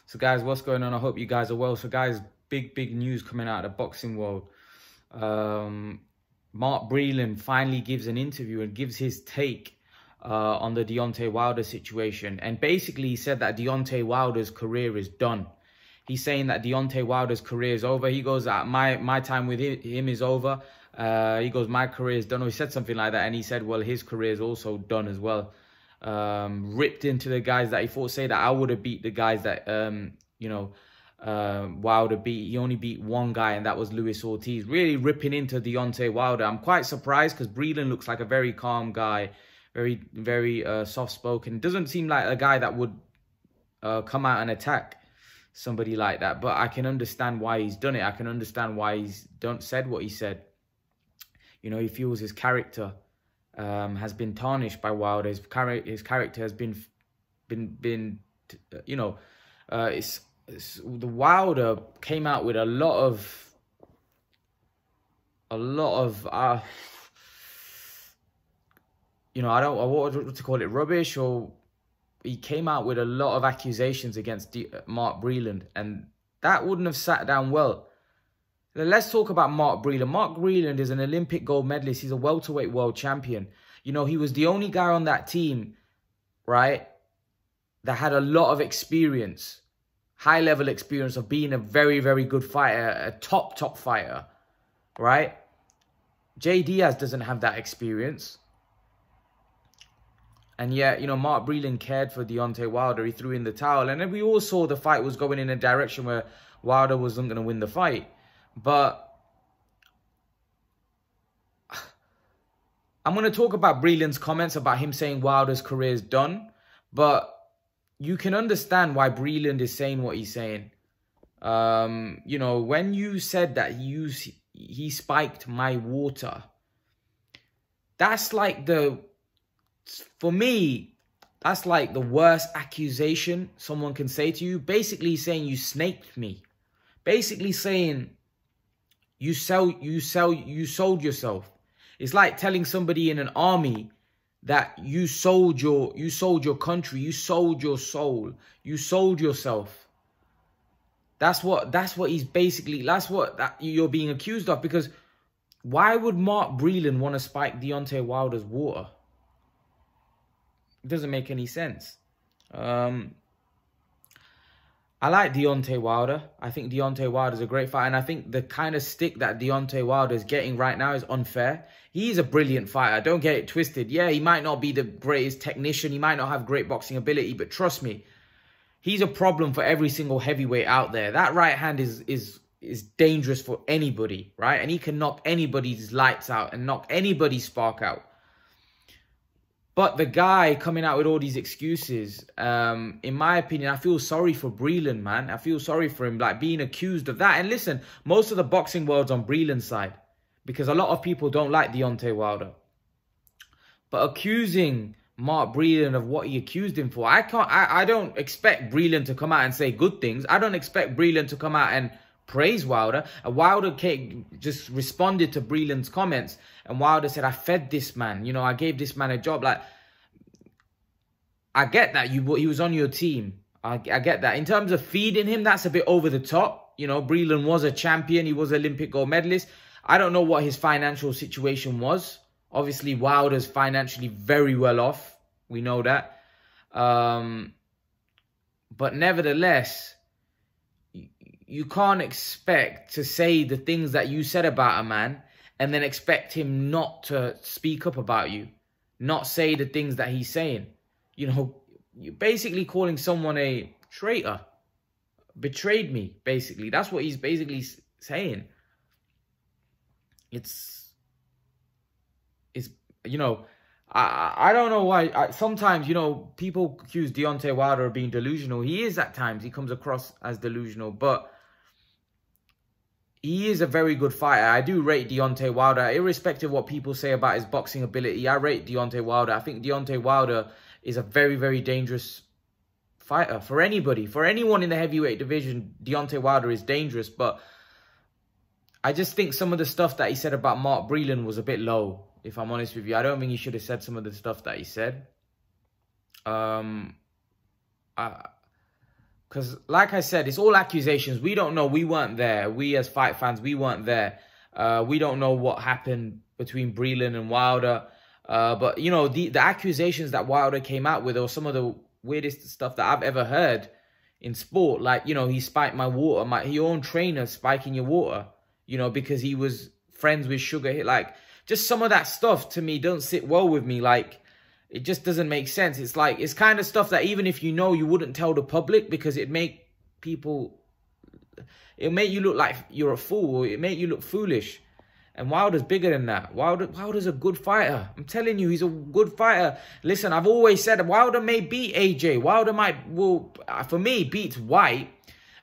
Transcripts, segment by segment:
So guys, what's going on? I hope you guys are well. So guys, big news coming out of the boxing world. Mark Breland finally gives an interview and gives his take on the Deontay Wilder situation. And basically he said that Deontay Wilder's career is done. He's saying that Deontay Wilder's career is over. He goes, my time with him is over. He goes, my career is done. Or he said something like that. And he said, well, his career is also done as well. Ripped into the guys that he fought, say that I would have beat the guys that, Wilder beat. He only beat one guy, and that was Luis Ortiz. Really ripping into Deontay Wilder. I'm quite surprised because Breland looks like a very calm guy, very soft-spoken. Doesn't seem like a guy that would come out and attack somebody like that. But I can understand why he's done it. I can understand why he's said what he said. You know, he feels his character has been tarnished by Wilder. His character has been the Wilder came out with a lot of I don't know what to call it, rubbish, or he came out with a lot of accusations against Mark Breland, and that wouldn't have sat down well. Let's talk about Mark Breland. Mark Breland is an Olympic gold medalist. He's a welterweight world champion. You know, he was the only guy on that team, right, that had a lot of experience, high-level experience of being a very good fighter, a top fighter, right? Jay Diaz doesn't have that experience. And yet, you know, Mark Breland cared for Deontay Wilder. He threw in the towel. And then we all saw the fight was going in a direction where Wilder wasn't going to win the fight. But I'm going to talk about Breland's comments about him saying Wilder's career is done. But you can understand why Breland is saying what he's saying. You know, when you said that he spiked my water, that's like for me, that's like the worst accusation someone can say to you. Basically saying you snaked me. Basically saying you sold yourself. It's like telling somebody in an army that you sold your country, you sold your soul, you sold yourself. That's what he's basically, that you're being accused of. Because why would Mark Breland want to spike Deontay Wilder's water? It doesn't make any sense. I like Deontay Wilder. I think Deontay Wilder is a great fighter. And I think the kind of stick that Deontay Wilder is getting right now is unfair. He's a brilliant fighter. Don't get it twisted. Yeah, he might not be the greatest technician. He might not have great boxing ability. But trust me, he's a problem for every single heavyweight out there. That right hand is dangerous for anybody, right? And he can knock anybody's lights out and knock anybody's spark out. But the guy coming out with all these excuses, in my opinion, I feel sorry for Breland, man. I feel sorry for him, like, being accused of that. And listen, most of the boxing world's on Breland's side, because a lot of people don't like Deontay Wilder. But accusing Mark Breland of what he accused him for, I don't expect Breland to come out and say good things. I don't expect Breland to come out and praise Wilder. And Wilder just responded to Breland's comments, and Wilder said, I fed this man, you know, I gave this man a job. Like, I get that he was on your team. I get that. In terms of feeding him, that's a bit over the top. You know, Breland was a champion. He was an Olympic gold medalist. I don't know what his financial situation was. Obviously, Wilder's financially very well off. We know that. But nevertheless, you can't expect to say the things that you said about a man and then expect him not to speak up about you, not say the things that he's saying. You know, you're basically calling someone a traitor. Betrayed me, basically. That's what he's basically saying. It's you know, I don't know why. Sometimes, you know, people accuse Deontay Wilder of being delusional. He is at times. He comes across as delusional, but he is a very good fighter. I do rate Deontay Wilder. Irrespective of what people say about his boxing ability, I rate Deontay Wilder. I think Deontay Wilder is a very dangerous fighter for anybody. For anyone in the heavyweight division, Deontay Wilder is dangerous. But I just think some of the stuff that he said about Mark Breland was a bit low, if I'm honest with you. I don't think he should have said some of the stuff that he said. Because, like I said, it's all accusations. We don't know. We weren't there. We, as fight fans, we weren't there. We don't know what happened between Breland and Wilder. But, you know, the accusations that Wilder came out with, or some of the weirdest stuff that I've ever heard in sport. Like, you know, he spiked my water. Your own trainer spiking your water, you know, because he was friends with Sugar. Like, just some of that stuff, to me, don't sit well with me. Like, it just doesn't make sense. It's like, it's kind of stuff that even if you know, you wouldn't tell the public, because it'll make you look like you're a fool, or it make you look foolish. And Wilder's bigger than that. Wilder's a good fighter. I'm telling you, he's a good fighter. Listen, I've always said Wilder may beat AJ. Wilder for me, beats White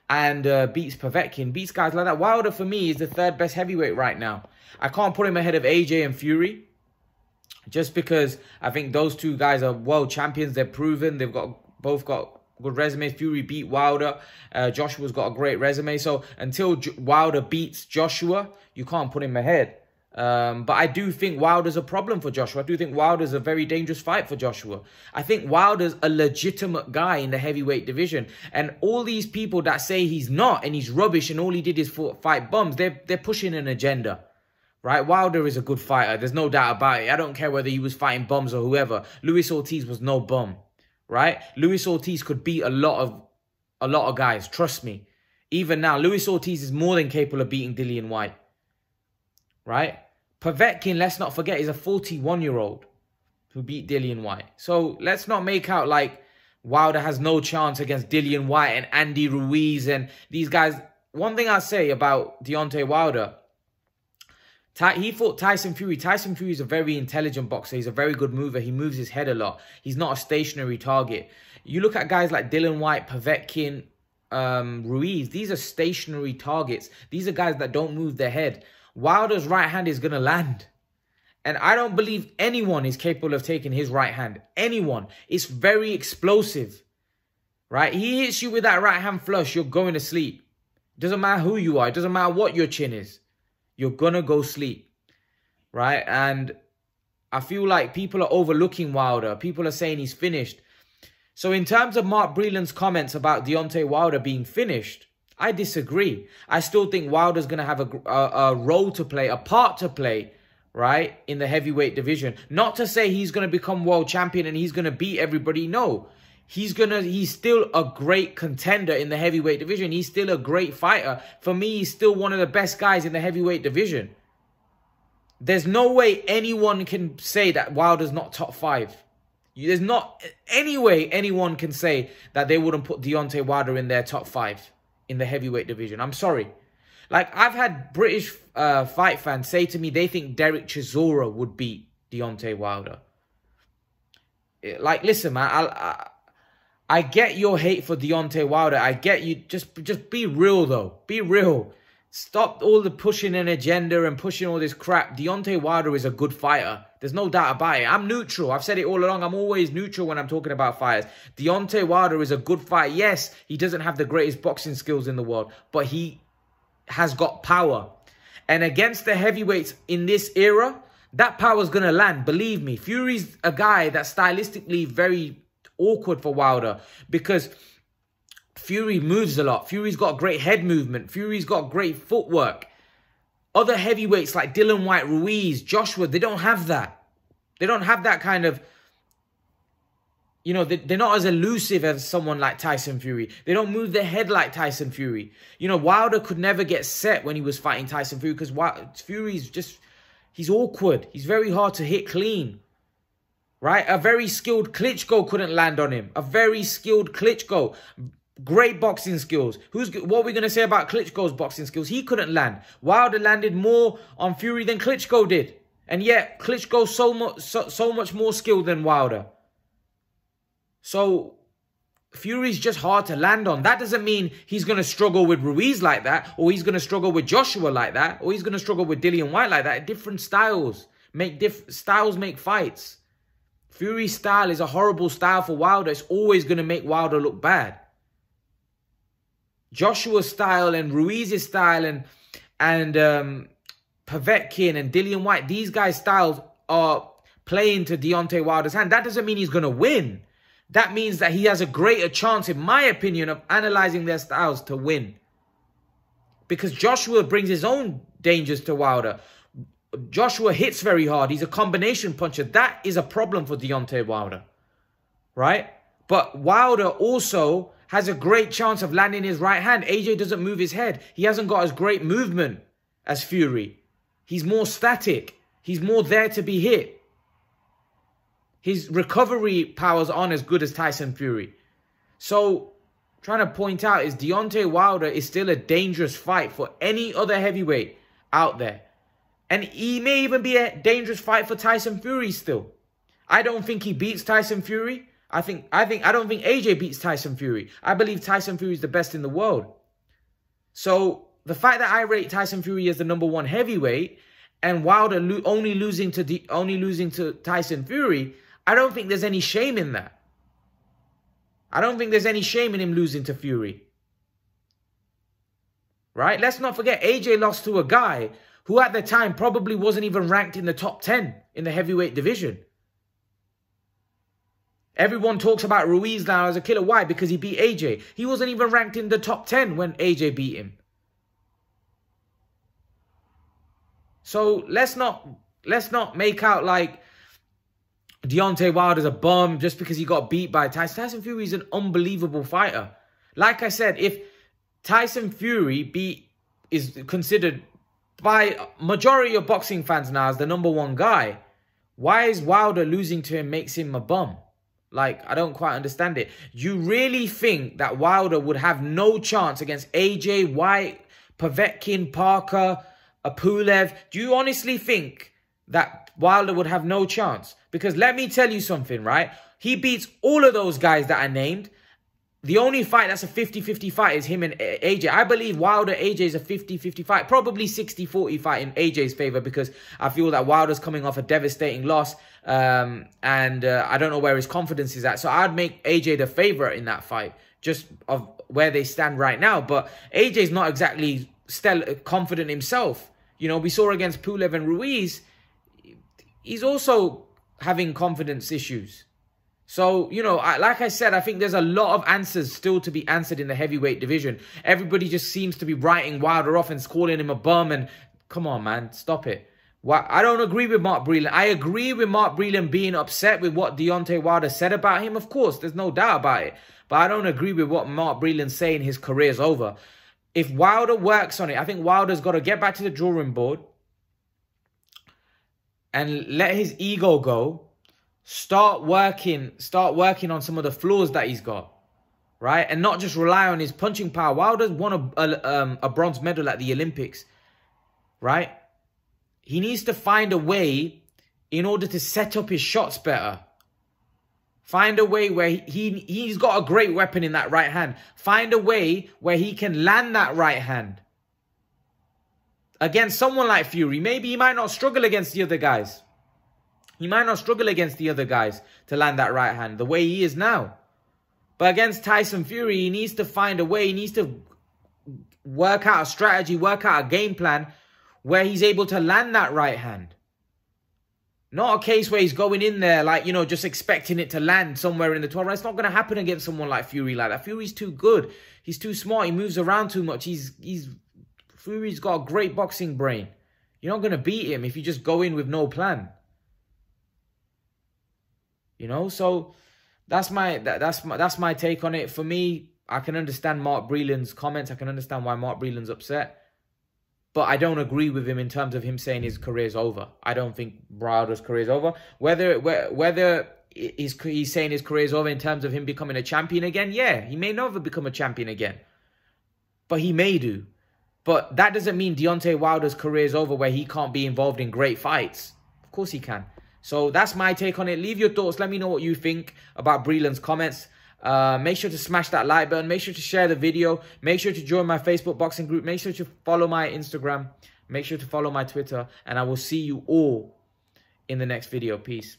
and beats Povetkin, beats guys like that. Wilder, for me, is the third best heavyweight right now. I can't put him ahead of AJ and Fury, just because I think those two guys are world champions. They're proven. They've both got good resumes. Fury beat Wilder. Joshua's got a great resume. So until Wilder beats Joshua, you can't put him ahead. But I do think Wilder's a problem for Joshua. I do think Wilder's a very dangerous fight for Joshua. I think Wilder's a legitimate guy in the heavyweight division. And all these people that say he's not and he's rubbish and all he did is fight bums, they're pushing an agenda. Right? Wilder is a good fighter. There's no doubt about it. I don't care whether he was fighting bums or whoever. Luis Ortiz was no bum. Right? Luis Ortiz could beat a lot of guys. Trust me. Even now, Luis Ortiz is more than capable of beating Dillian White. Right? Povetkin, let's not forget, is a 41-year-old who beat Dillian White. So let's not make out like Wilder has no chance against Dillian White and Andy Ruiz and these guys. One thing I say about Deontay Wilder, he fought Tyson Fury. Tyson Fury is a very intelligent boxer. He's a very good mover. He moves his head a lot. He's not a stationary target. You look at guys like Dillian White, Povetkin, Ruiz. These are stationary targets. These are guys that don't move their head. Wilder's right hand is going to land. And I don't believe anyone is capable of taking his right hand. Anyone. It's very explosive. Right? He hits you with that right hand flush, you're going to sleep. Doesn't matter who you are. It doesn't matter what your chin is. You're going to go sleep, right? And I feel like people are overlooking Wilder. People are saying he's finished. So in terms of Mark Breland's comments about Deontay Wilder being finished, I disagree. I still think Wilder's going to have a role to play, a part to play, right, in the heavyweight division. Not to say he's going to become world champion and he's going to beat everybody. No. He's still a great contender in the heavyweight division. He's still a great fighter. For me, he's still one of the best guys in the heavyweight division. There's no way anyone can say that Wilder's not top 5. There's not any way anyone can say that they wouldn't put Deontay Wilder in their top 5 in the heavyweight division. I'm sorry. Like, I've had British fight fans say to me they think Derek Chisora would beat Deontay Wilder. Like, listen, man, I get your hate for Deontay Wilder. I get you. Just be real, though. Be real. Stop all the pushing an agenda and pushing all this crap. Deontay Wilder is a good fighter. There's no doubt about it. I'm neutral. I've said it all along. I'm always neutral when I'm talking about fighters. Deontay Wilder is a good fighter. Yes, he doesn't have the greatest boxing skills in the world, but he has got power. And against the heavyweights in this era, that power's going to land. Believe me. Fury's a guy that's stylistically very awkward for Wilder because Fury moves a lot. Fury's got great head movement. Fury's got great footwork. Other heavyweights like Dillian White, Ruiz, Joshua, they don't have that. They don't have that kind of, you know, they're not as elusive as someone like Tyson Fury. They don't move their head like Tyson Fury. You know, Wilder could never get set when he was fighting Tyson Fury because Fury's just, he's awkward. He's very hard to hit clean. Right? A very skilled Klitschko couldn't land on him. A very skilled Klitschko. Great boxing skills. What are we going to say about Klitschko's boxing skills? He couldn't land. Wilder landed more on Fury than Klitschko did. And yet, Klitschko's so much more skilled than Wilder. So, Fury's just hard to land on. That doesn't mean he's going to struggle with Ruiz like that. Or he's going to struggle with Joshua like that. Or he's going to struggle with Dillian White like that. Different styles. Styles make fights. Fury's style is a horrible style for Wilder. It's always going to make Wilder look bad. Joshua's style and Ruiz's style and Povetkin and Dillian White, these guys' styles are playing to Deontay Wilder's hand. That doesn't mean he's going to win. that means that he has a greater chance, in my opinion, of analysing their styles to win. Because Joshua brings his own dangers to Wilder. Joshua hits very hard. He's a combination puncher. That is a problem for Deontay Wilder, right? But Wilder also has a great chance of landing his right hand. AJ doesn't move his head. He hasn't got as great movement as Fury. He's more static. He's more there to be hit. His recovery powers aren't as good as Tyson Fury. So, trying to point out is Deontay Wilder is still a dangerous fight for any other heavyweight out there. And he may even be a dangerous fight for Tyson Fury still. I don't think he beats Tyson Fury. I don't think AJ beats Tyson Fury. I believe Tyson Fury is the best in the world. So the fact that I rate Tyson Fury as the #1 heavyweight and Wilder only losing to Tyson Fury, I don't think there's any shame in that. I don't think there's any shame in him losing to Fury. Right? Let's not forget AJ lost to a guy who at the time probably wasn't even ranked in the top 10 in the heavyweight division. Everyone talks about Ruiz now as a killer. Why? Because he beat AJ. He wasn't even ranked in the top 10 when AJ beat him. So let's not make out like Deontay Wilder's a bum just because he got beat by Tyson. Tyson Fury is an unbelievable fighter. Like I said, if Tyson Fury is considered by majority of boxing fans now as the #1 guy, why is Wilder losing to him makes him a bum? Like, I don't quite understand it. You really think that Wilder would have no chance against AJ, White, Povetkin, Parker, Pulev? Do you honestly think that Wilder would have no chance? Because let me tell you something, right? He beats all of those guys that I named. The only fight that's a 50-50 fight is him and AJ. I believe Wilder-AJ is a 50-50 fight. Probably 60-40 fight in AJ's favour because I feel that Wilder's coming off a devastating loss. And I don't know where his confidence is at. So I'd make AJ the favourite in that fight. Just of where they stand right now. But AJ's not exactly confident himself. You know, we saw against Pulev and Ruiz. He's also having confidence issues. So, you know, like I said, I think there's a lot of answers still to be answered in the heavyweight division. Everybody just seems to be writing Wilder off and calling him a bum. And come on, man, stop it. I don't agree with Mark Breland. I agree with Mark Breland being upset with what Deontay Wilder said about him. Of course, there's no doubt about it. But I don't agree with what Mark Breland's saying his career's over. If Wilder works on it, I think Wilder's got to get back to the drawing board and let his ego go. Start working on some of the flaws that he's got, right? And not just rely on his punching power. Wilder's won a bronze medal at the Olympics, right? He needs to find a way in order to set up his shots better. Find a way where he's got a great weapon in that right hand. Find a way where he can land that right hand. Against someone like Fury, maybe he might not struggle against the other guys. He might not struggle against the other guys to land that right hand the way he is now. But against Tyson Fury, he needs to find a way. He needs to work out a strategy, work out a game plan where he's able to land that right hand. Not a case where he's going in there like, you know, just expecting it to land somewhere in the 12 round. It's not going to happen against someone like Fury like that. Fury's too good. He's too smart. He moves around too much. Fury's got a great boxing brain. You're not going to beat him if you just go in with no plan. You know, so that's my take on it. For me, I can understand Mark Breland's comments. I can understand why Mark Breland's upset. But I don't agree with him in terms of him saying his career's over. I don't think Wilder's career's over. Whether he's saying his career's over in terms of him becoming a champion again, yeah, he may never become a champion again. But he may do. But that doesn't mean Deontay Wilder's career's over where he can't be involved in great fights. Of course he can. So that's my take on it. Leave your thoughts. Let me know what you think about Breland's comments. Make sure to smash that like button. Make sure to share the video. Make sure to join my Facebook boxing group. Make sure to follow my Instagram. Make sure to follow my Twitter. And I will see you all in the next video. Peace.